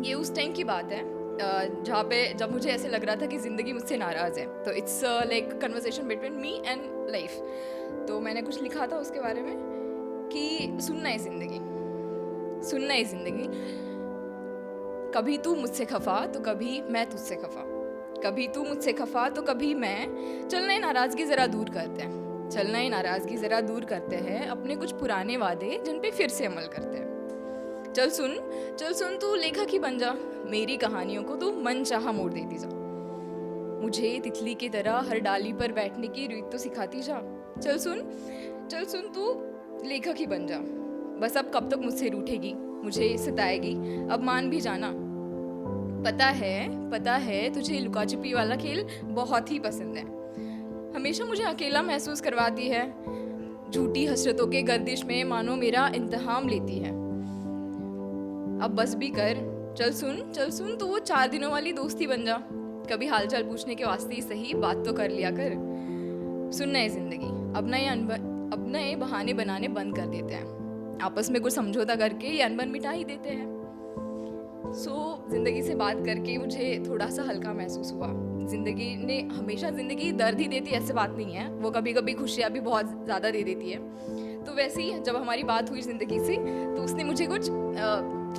ये उस टाइम की बात है जहाँ पे जब मुझे ऐसे लग रहा था कि ज़िंदगी मुझसे नाराज़ है। तो it's like conversation between me and life. तो मैंने कुछ लिखा था उसके बारे में कि सुनना है ज़िंदगी, सुनना है ज़िंदगी। कभी तू मुझसे खफा तो कभी मैं तुझसे खफा, कभी तू मुझसे खफा तो कभी मैं। चलना है नाराज़गी ज़रा दूर करते हैं, चलना है नाराज़गी ज़रा दूर करते हैं, अपने कुछ पुराने वादे जिन पे फिर से अमल करते हैं। चल सुन तू लेखक ही बन जा, मेरी कहानियों को तू मन चाहा मोड़ देती जा। मुझे तितली की तरह हर डाली पर बैठने की रीत तो सिखाती जा। चल सुन तू लेखक ही बन जा। बस अब कब तक मुझसे रूठेगी, मुझे सताएगी, अब मान भी जाना। पता है तुझे लुका छिपी वाला खेल बहुत ही पसंद है। हमेशा मुझे अकेला महसूस करवाती है, झूठी हसरतों के गर्दिश में मानो मेरा इंतहाम लेती है। अब बस भी कर, चल सुन तो वो 4 दिनों वाली दोस्ती बन जा। कभी हालचाल पूछने के वास्ते ही सही बात तो कर लिया कर। सुनना है जिंदगी, अब नए बहाने बनाने बंद कर देते हैं, आपस में कुछ समझौता करके ये अनबन मिटा ही देते हैं। जिंदगी से बात करके मुझे थोड़ा सा हल्का महसूस हुआ। जिंदगी ने हमेशा जिंदगी दर्द ही देती, ऐसे बात नहीं है, वो कभी कभी खुशियाँ भी बहुत ज़्यादा दे देती है। तो वैसे ही जब हमारी बात हुई ज़िंदगी से तो उसने मुझे कुछ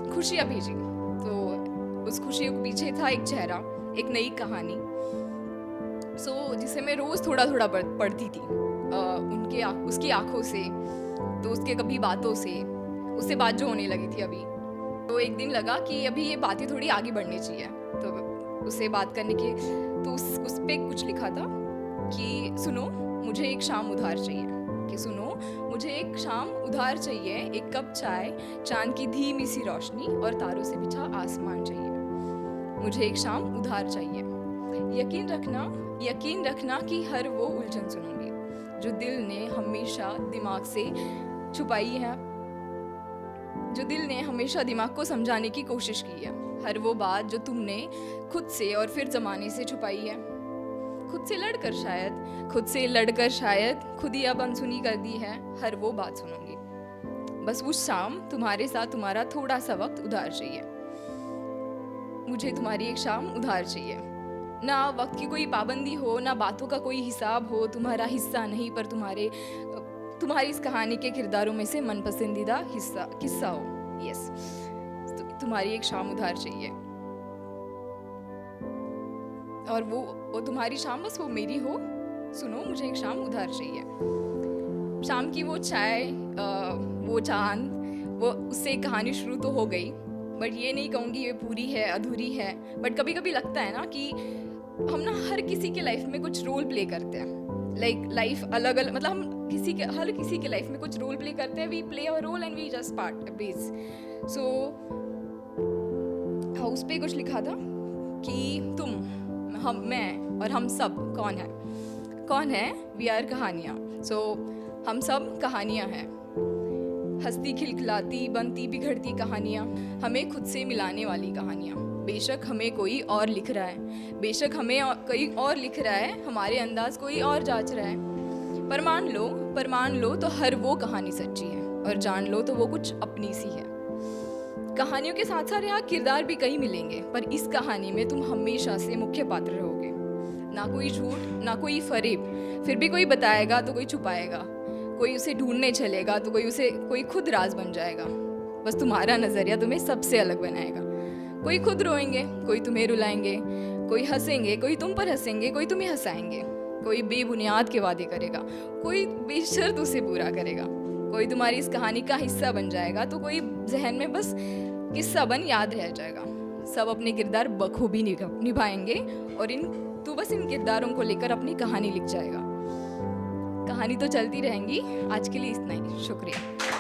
खुशियाँ भेजी। तो उस खुशी के पीछे था एक चेहरा, एक नई कहानी। जिसे मैं रोज़ थोड़ा थोड़ा पढ़ती थी, उसकी आंखों से, तो उसके कभी बातों से, उससे बात जो होने लगी थी अभी। तो एक दिन लगा कि अभी ये बातें थोड़ी आगे बढ़नी चाहिए, तो उससे बात करने की तो उस पे कुछ लिखा था कि सुनो मुझे एक शाम उधार चाहिए, कि सुनो मुझे एक शाम उधार चाहिए, एक कप चाय, चांद की धीमी सी रोशनी और तारों से बिछा आसमान चाहिए। मुझे एक शाम उधार चाहिए। यकीन रखना कि हर वो उलझन सुनूंगी जो दिल ने हमेशा दिमाग से छुपाई है, जो दिल ने हमेशा दिमाग को समझाने की कोशिश की है। हर वो बात जो तुमने खुद से और फिर ज़माने से छुपाई है, खुद से लड़कर शायद खुद ही अब अनसुनी कर दी है। हर वो बात सुनूंगी, बस उस शाम तुम्हारे साथ तुम्हारा थोड़ा सा वक्त उधार चाहिए। मुझे तुम्हारी एक शाम उधार चाहिए। ना वक्त की कोई पाबंदी हो, ना बातों का कोई हिसाब हो, तुम्हारा हिस्सा नहीं पर तुम्हारी इस कहानी के किरदारों में से मन पसंदीदा किस्सा हो। यस, तो तुम्हारी एक शाम उधार चाहिए, और वो तुम्हारी शाम बस वो मेरी हो। सुनो मुझे एक शाम उधार चाहिए। शाम की वो चाय, वो चांद, वो उससे एक कहानी शुरू तो हो गई, बट ये नहीं कहूँगी ये पूरी है अधूरी है। बट कभी कभी लगता है ना कि हम ना हर किसी के लाइफ में कुछ रोल प्ले करते हैं। लाइक लाइफ अलग अलग, मतलब हम हर किसी के लाइफ में कुछ रोल प्ले करते हैं। We play our role and we just part base. उस पे कुछ लिखा था कि मैं और हम सब कौन है वी आर कहानियाँ। हम सब कहानियाँ हैं, हंसती खिलखिलाती बनती बिगड़ती कहानियाँ, हमें खुद से मिलाने वाली कहानियाँ। बेशक हमें कोई और लिख रहा है, कोई और लिख रहा है, हमारे अंदाज कोई और जांच रहा है। पर मान लो तो हर वो कहानी सच्ची है, और जान लो तो वो कुछ अपनी सी है। कहानियों के साथ साथ यहाँ किरदार भी कई मिलेंगे, पर इस कहानी में तुम हमेशा से मुख्य पात्र रहोगे। ना कोई झूठ, ना कोई फरेब, फिर भी कोई बताएगा तो कोई छुपाएगा, कोई उसे ढूंढने चलेगा तो कोई खुद राज बन जाएगा। बस तुम्हारा नजरिया तुम्हें सबसे अलग बनाएगा। कोई खुद रोएंगे, कोई तुम्हें रुलाएंगे, कोई हंसेंगे, कोई तुम पर हंसेंगे, कोई तुम्हें हंसाएंगे। कोई बेबुनियाद के वादे करेगा, कोई बेशर्त उसे पूरा करेगा। कोई तुम्हारी इस कहानी का हिस्सा बन जाएगा तो कोई जहन में बस किस्सा बन याद रह जाएगा। सब अपने किरदार बखूबी निभाएंगे, और तू बस इन किरदारों को लेकर अपनी कहानी लिख जाएगा। कहानी तो चलती रहेंगी। आज के लिए इतना ही, शुक्रिया।